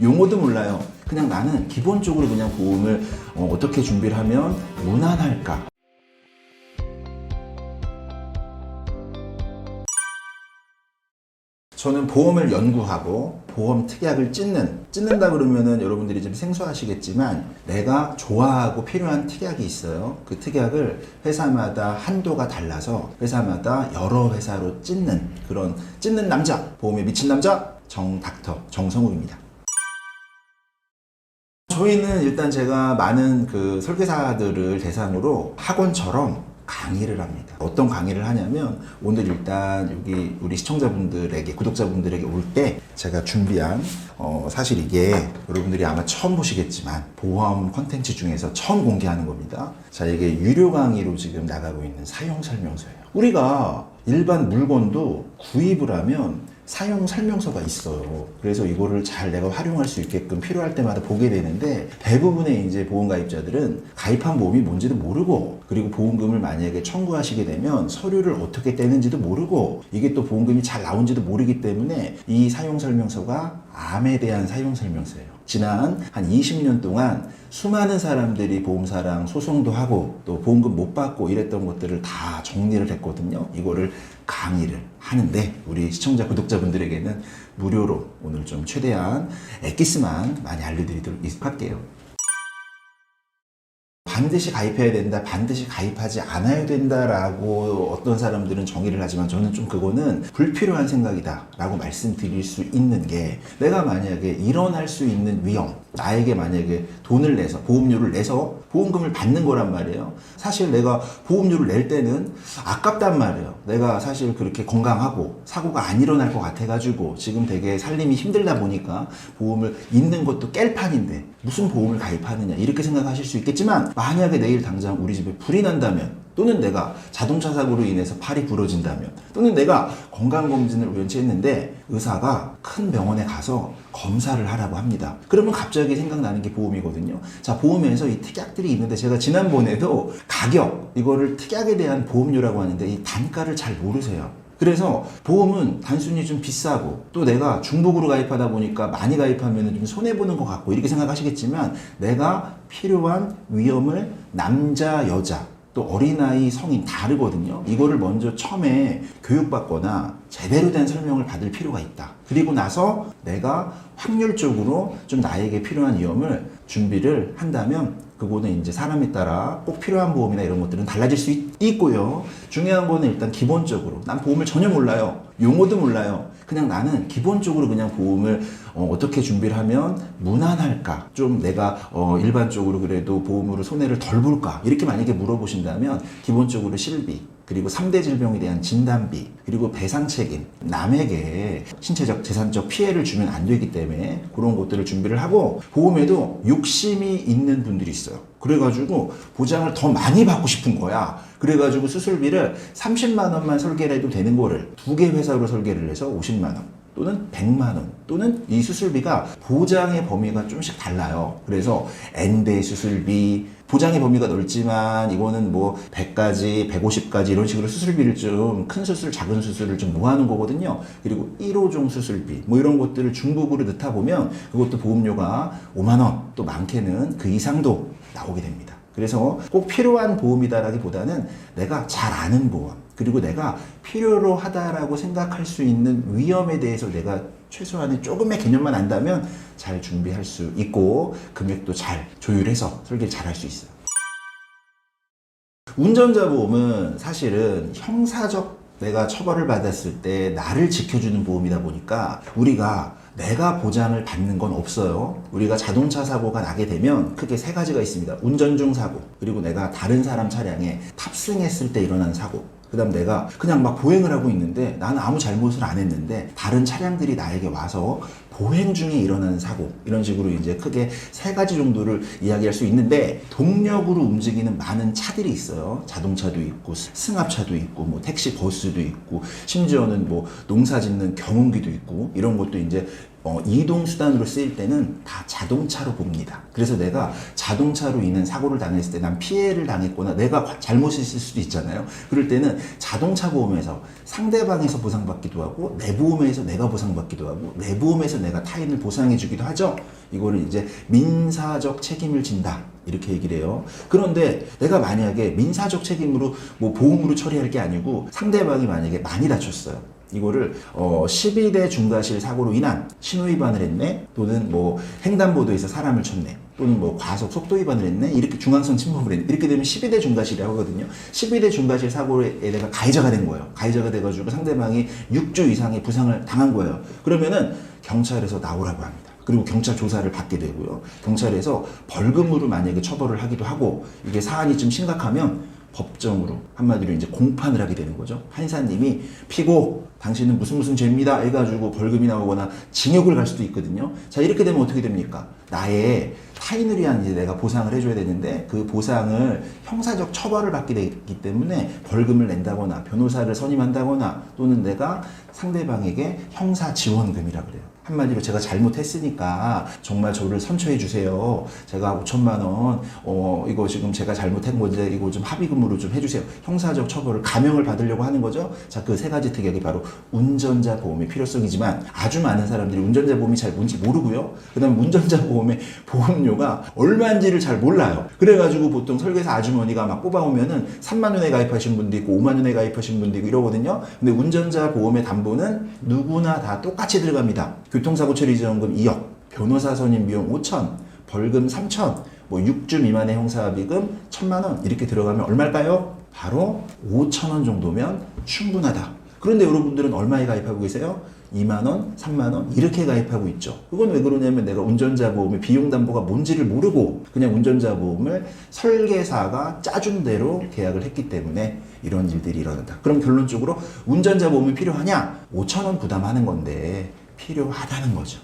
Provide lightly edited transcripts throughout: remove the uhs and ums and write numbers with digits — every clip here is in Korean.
용어도 몰라요. 그냥 나는 기본적으로 그냥 보험을 어떻게 준비를 하면 무난할까? 저는 보험을 연구하고 보험 특약을 찢는다 그러면은 여러분들이 좀 생소하시겠지만 내가 좋아하고 필요한 특약이 있어요. 그 특약을 회사마다 한도가 달라서 회사마다 여러 회사로 찢는 그런 찢는 남자, 보험에 미친 남자 정닥터 정성욱입니다. 저희는 일단 제가 많은 그 설계사들을 대상으로 학원처럼 강의를 합니다. 어떤 강의를 하냐면 오늘 일단 여기 우리 시청자분들에게 구독자분들에게 올 때 제가 준비한 사실 이게 여러분들이 아마 처음 보시겠지만 보험 컨텐츠 중에서 처음 공개하는 겁니다. 자, 이게 유료 강의로 지금 나가고 있는 사용 설명서예요. 우리가 일반 물건도 구입을 하면 사용 설명서가 있어요. 그래서 이거를 잘 내가 활용할 수 있게끔 필요할 때마다 보게 되는데 대부분의 이제 보험 가입자들은 가입한 보험이 뭔지도 모르고 그리고 보험금을 만약에 청구하시게 되면 서류를 어떻게 떼는지도 모르고 이게 또 보험금이 잘 나온지도 모르기 때문에 이 사용 설명서가 암에 대한 사용 설명서예요. 지난 한 20년 동안 수많은 사람들이 보험사랑 소송도 하고 또 보험금 못 받고 이랬던 것들을 다 정리를 했거든요. 이거를 강의를 하는데 우리 시청자 구독자분들에게는 무료로 오늘 좀 최대한 엑기스만 많이 알려드리도록 할게요. 반드시 가입해야 된다, 반드시 가입하지 않아야 된다라고 어떤 사람들은 정의를 하지만 저는 좀 그거는 불필요한 생각이다 라고 말씀드릴 수 있는 게 내가 만약에 일어날 수 있는 위험, 나에게 만약에 돈을 내서 보험료를 내서 보험금을 받는 거란 말이에요. 사실 내가 보험료를 낼 때는 아깝단 말이에요. 내가 사실 그렇게 건강하고 사고가 안 일어날 것 같아가지고 지금 되게 살림이 힘들다 보니까 보험을 있는 것도 깰 판인데 무슨 보험을 가입하느냐 이렇게 생각하실 수 있겠지만 만약에 내일 당장 우리 집에 불이 난다면 또는 내가 자동차 사고로 인해서 팔이 부러진다면 또는 내가 건강검진을 우연치 했는데 의사가 큰 병원에 가서 검사를 하라고 합니다. 그러면 갑자기 생각나는 게 보험이거든요. 자, 보험에서 이 특약들이 있는데 제가 지난번에도 가격, 이거를 특약에 대한 보험료라고 하는데 이 단가를 잘 모르세요. 그래서 보험은 단순히 좀 비싸고 또 내가 중복으로 가입하다 보니까 많이 가입하면 좀 손해보는 것 같고 이렇게 생각하시겠지만 내가 필요한 위험을 남자, 여자 또 어린아이, 성인 다르거든요. 이거를 먼저 처음에 교육받거나 제대로 된 설명을 받을 필요가 있다. 그리고 나서 내가 확률적으로 좀 나에게 필요한 위험을 준비를 한다면 그거는 이제 사람에 따라 꼭 필요한 보험이나 이런 것들은 달라질 수 있고요. 중요한 거는 일단 기본적으로 난 보험을 전혀 몰라요. 용어도 몰라요. 그냥 나는 기본적으로 그냥 보험을 어떻게 준비를 하면 무난할까? 좀 내가 일반적으로 그래도 보험으로 손해를 덜 볼까? 이렇게 만약에 물어보신다면 기본적으로 실비, 그리고 3대 질병에 대한 진단비, 그리고 배상 책임, 남에게 신체적, 재산적 피해를 주면 안 되기 때문에 그런 것들을 준비를 하고 보험에도 욕심이 있는 분들이 있어요. 그래가지고 보장을 더 많이 받고 싶은 거야. 그래가지고 수술비를 30만 원만 설계를 해도 되는 거를 2개 회사로 설계를 해서 50만 원. 또는 100만 원 또는 이 수술비가 보장의 범위가 좀씩 달라요. 그래서 N대 수술비 보장의 범위가 넓지만 이거는 뭐 100까지 150까지 이런 식으로 수술비를 좀 큰 수술 작은 수술을 좀 모아놓은 거거든요. 그리고 1호종 수술비 뭐 이런 것들을 중복으로 넣다 보면 그것도 보험료가 5만 원 또 많게는 그 이상도 나오게 됩니다. 그래서 꼭 필요한 보험이다라기보다는 내가 잘 아는 보험 그리고 내가 필요로 하다라고 생각할 수 있는 위험에 대해서 내가 최소한의 조금의 개념만 안다면 잘 준비할 수 있고 금액도 잘 조율해서 설계를 잘 할 수 있어요. 운전자 보험은 사실은 형사적 내가 처벌을 받았을 때 나를 지켜주는 보험이다 보니까 우리가 내가 보장을 받는 건 없어요. 우리가 자동차 사고가 나게 되면 크게 3가지가 있습니다. 운전 중 사고, 그리고 내가 다른 사람 차량에 탑승했을 때 일어난 사고, 그 다음 내가 그냥 막 보행을 하고 있는데 나는 아무 잘못을 안 했는데 다른 차량들이 나에게 와서 보행 중에 일어나는 사고 이런 식으로 이제 크게 3가지 정도를 이야기할 수 있는데 동력으로 움직이는 많은 차들이 있어요. 자동차도 있고 승합차도 있고 뭐 택시 버스도 있고 심지어는 뭐 농사 짓는 경운기도 있고 이런 것도 이제 이동 수단으로 쓰일 때는 다 자동차로 봅니다. 그래서 내가 자동차로 인한 사고를 당했을 때 난 피해를 당했거나 내가 잘못했을 수도 있잖아요. 그럴 때는 자동차 보험에서 상대방에서 보상받기도 하고 내 보험에서 내가 보상받기도 하고 내 보험에서 내가 타인을 보상해 주기도 하죠. 이거를 이제 민사적 책임을 진다 이렇게 얘기를 해요. 그런데 내가 만약에 민사적 책임으로 뭐 보험으로 처리할 게 아니고 상대방이 만약에 많이 다쳤어요. 이거를 12대 중과실 사고로 인한 신호위반을 했네, 또는 뭐 횡단보도에서 사람을 쳤네, 또는 뭐 과속 속도 위반을 했네, 이렇게 중앙선 침범을 했네, 이렇게 되면 12대 중과실이라고 하거든요. 12대 중과실 사고에 내가 가해자가 된 거예요. 가해자가 돼가지고 상대방이 6주 이상의 부상을 당한 거예요. 그러면은 경찰에서 나오라고 합니다. 그리고 경찰 조사를 받게 되고요. 경찰에서 벌금으로 만약에 처벌을 하기도 하고, 이게 사안이 좀 심각하면 법정으로 한마디로 이제 공판을 하게 되는 거죠. 판사님이 피고 당신은 무슨 죄입니다 해가지고 벌금이 나오거나 징역을 갈 수도 있거든요. 자, 이렇게 되면 어떻게 됩니까? 나의 타인을 위한 이제 내가 보상을 해줘야 되는데 그 보상을 형사적 처벌을 받게 되기 때문에 벌금을 낸다거나 변호사를 선임한다거나 또는 내가 상대방에게 형사 지원금이라 그래요. 한마디로 제가 잘못했으니까 정말 저를 선처해 주세요. 제가 5천만 원, 이거 지금 제가 잘못한 건데 이거 좀 합의금으로 좀 해주세요. 형사적 처벌을 감형을 받으려고 하는 거죠. 자, 그 세 가지 특약이 바로 운전자 보험의 필요성이지만 아주 많은 사람들이 운전자 보험이 잘 뭔지 모르고요. 그 다음에 운전자 보험의 보험료가 얼마인지를 잘 몰라요. 그래가지고 보통 설계사 아주머니가 막 뽑아오면은 3만 원에 가입하신 분도 있고 5만 원에 가입하신 분도 있고 이러거든요. 근데 운전자 보험의 담보는 누구나 다 똑같이 들어갑니다. 교통사고 처리 지원금 2억, 변호사 선임 비용 5천, 벌금 3천, 뭐 6주 미만의 형사합의금 1,000만 원 이렇게 들어가면 얼마일까요? 바로 5천 원 정도면 충분하다. 그런데 여러분들은 얼마에 가입하고 계세요? 2만 원, 3만 원 이렇게 가입하고 있죠. 그건 왜 그러냐면 내가 운전자 보험의 비용 담보가 뭔지를 모르고 그냥 운전자 보험을 설계사가 짜준 대로 계약을 했기 때문에 이런 일들이 일어난다. 그럼 결론적으로 운전자 보험이 필요하냐? 5천 원 부담하는 건데 필요하다는 거죠.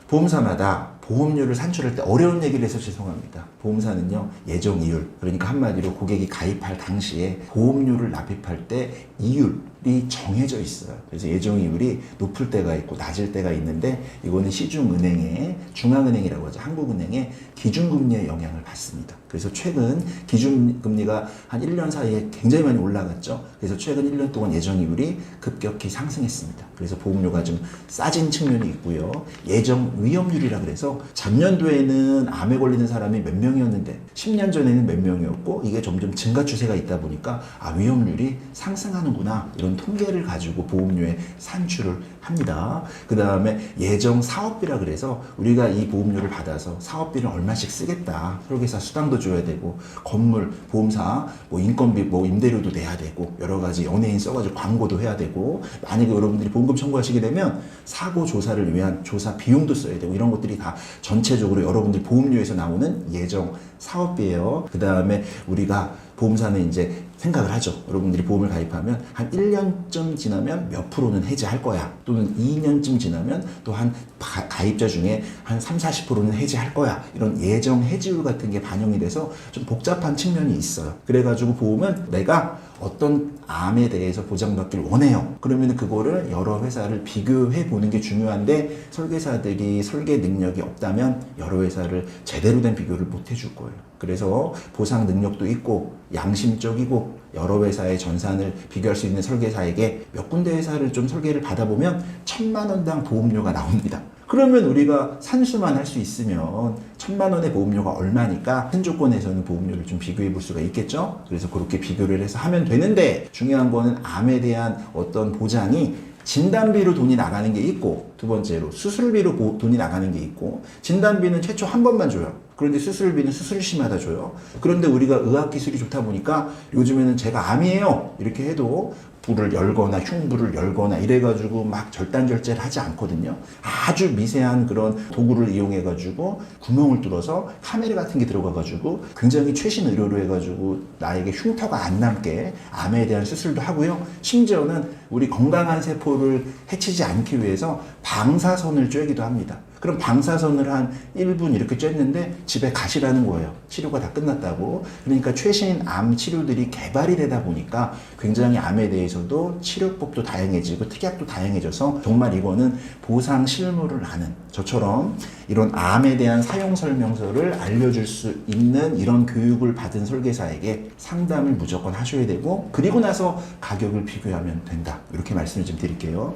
보험사마다 보험료를 산출할 때 어려운 얘기를 해서 죄송합니다. 보험사는요, 예정이율, 그러니까 한마디로 고객이 가입할 당시에 보험료를 납입할 때 이율이 정해져 있어요. 그래서 예정이율이 높을 때가 있고 낮을 때가 있는데 이거는 시중은행의 중앙은행이라고 하죠. 한국은행의 기준금리의 영향을 받습니다. 그래서 최근 기준금리가 한 1년 사이에 굉장히 많이 올라갔죠. 그래서 최근 1년 동안 예정이율이 급격히 상승했습니다. 그래서 보험료가 좀 싸진 측면이 있고요. 예정 위험률이라 그래서 작년도에는 암에 걸리는 사람이 몇 명이었는데 10년 전에는 몇 명이었고 이게 점점 증가 추세가 있다 보니까 위험률이 상승하는구나 이런 통계를 가지고 보험료에 산출을 합니다. 그 다음에 예정 사업비라 그래서 우리가 이 보험료를 받아서 사업비를 얼마씩 쓰겠다. 설계사 수당도 줘야 되고 건물 보험사 뭐 인건비 뭐 임대료도 내야 되고 여러 가지 연예인 써가지고 광고도 해야 되고 만약에 여러분들이 보험금 청구하시게 되면 사고 조사를 위한 조사 비용도 써야 되고 이런 것들이 다 전체적으로 여러분들 보험료에서 나오는 예정 사업비예요. 그 다음에 우리가 보험사는 이제 생각을 하죠. 여러분들이 보험을 가입하면 한 1년쯤 지나면 몇 프로는 해지할 거야. 또는 2년쯤 지나면 또 한 가입자 중에 한 30-40%는 해지할 거야. 이런 예정 해지율 같은 게 반영이 돼서 좀 복잡한 측면이 있어요. 그래가지고 보험은 내가 어떤 암에 대해서 보장받길 원해요. 그러면 그거를 여러 회사를 비교해 보는 게 중요한데 설계사들이 설계 능력이 없다면 여러 회사를 제대로 된 비교를 못 해줄 거예요. 그래서 보상 능력도 있고 양심적이고 여러 회사의 전산을 비교할 수 있는 설계사에게 몇 군데 회사를 좀 설계를 받아보면 1,000만 원당 보험료가 나옵니다. 그러면 우리가 산수만 할 수 있으면 1,000만 원의 보험료가 얼마니까 큰 조건에서는 보험료를 좀 비교해 볼 수가 있겠죠. 그래서 그렇게 비교를 해서 하면 되는데 중요한 거는 암에 대한 어떤 보장이 진단비로 돈이 나가는 게 있고 두 번째로 수술비로 돈이 나가는 게 있고 진단비는 최초 한 번만 줘요. 그런데 수술비는 수술시마다 줘요. 그런데 우리가 의학기술이 좋다 보니까 요즘에는 제가 암이에요 이렇게 해도 부를 열거나 흉부를 열거나 이래가지고 막 절단절제를 하지 않거든요. 아주 미세한 그런 도구를 이용해가지고 구멍을 뚫어서 카메라 같은 게 들어가가지고 굉장히 최신 의료로 해가지고 나에게 흉터가 안 남게 암에 대한 수술도 하고요. 심지어는 우리 건강한 세포를 해치지 않기 위해서 방사선을 쬐기도 합니다. 그럼 방사선을 한 1분 이렇게 쬐는데 집에 가시라는 거예요. 치료가 다 끝났다고. 그러니까 최신 암 치료들이 개발이 되다 보니까 굉장히 암에 대해서도 치료법도 다양해지고 특약도 다양해져서 정말 이거는 보상 실물을 아는, 저처럼 이런 암에 대한 사용 설명서를 알려줄 수 있는 이런 교육을 받은 설계사에게 상담을 무조건 하셔야 되고, 그리고 나서 가격을 비교하면 된다. 이렇게 말씀을 좀 드릴게요.